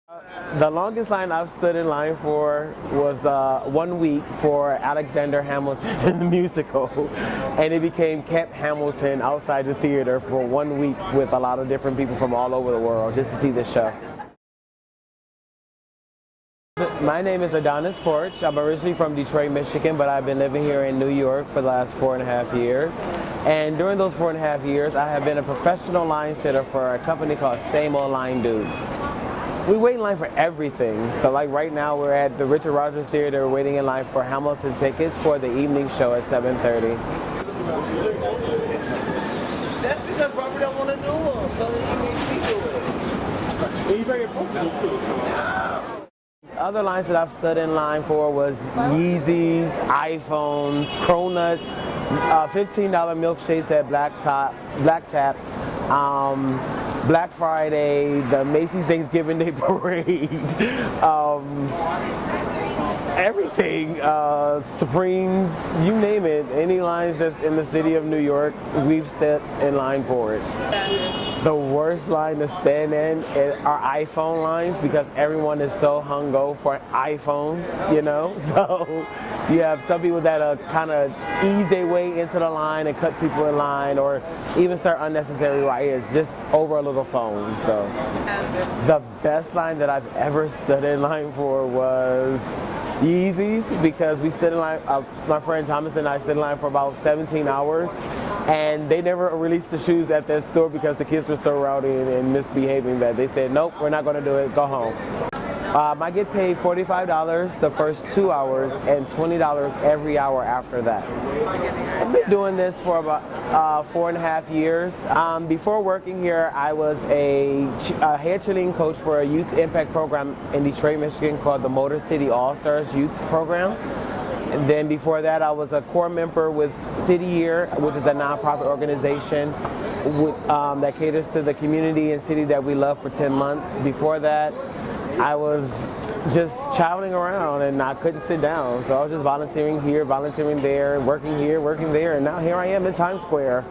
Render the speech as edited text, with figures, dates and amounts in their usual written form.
The longest line I've stood in line for was 1 week for Alexander Hamilton, the musical, and it became Camp Hamilton outside the theater for 1 week with a lot of different people from all over the world just to see the show. My name is Adonis Porch. I'm originally from Detroit, Michigan, but I've been living here in New York for the last 4.5 years. And during those 4.5 years, I have been a professional line sitter for a company called Same Old Line Dudes. We wait in line for everything. So like right now we're at the Richard Rogers Theater waiting in line for Hamilton tickets for the evening show at 7:30. That's because Robert don't want to do them, so he makes me do it. He's very appropriate too. Other lines that I've stood in line for was Yeezys, iPhones, Cronuts, $15 milkshakes at Black Tap, Black Friday, the Macy's Thanksgiving Day Parade, everything, Supremes, you name it, any lines that's in the city of New York, we've stepped in line for it. The worst line to stand in are iPhone lines because everyone is so hung-go for iPhones, you know? So you have some people that kind of ease their way into the line and cut people in line or even start unnecessary riots just over a little phone. So the best line that I've ever stood in line for was Yeezys because we stood in line, my friend Thomas and I stood in line for about 17 hours and they never released the shoes at that store because the kids were so rowdy and misbehaving that they said, nope, we're not going to do it, go home. I get paid $45 the first 2 hours and $20 every hour after that. I've been doing this for about 4.5 years. Before working here, I was a head cheerleading coach for a youth impact program in Detroit, Michigan called the Motor City All-Stars Youth Program. And then before that, I was a core member with City Year, which is a nonprofit organization that caters to the community and city that we love for 10 months. Before that, I was just traveling around and I couldn't sit down. So I was just volunteering here, volunteering there, working here, working there, and now here I am in Times Square.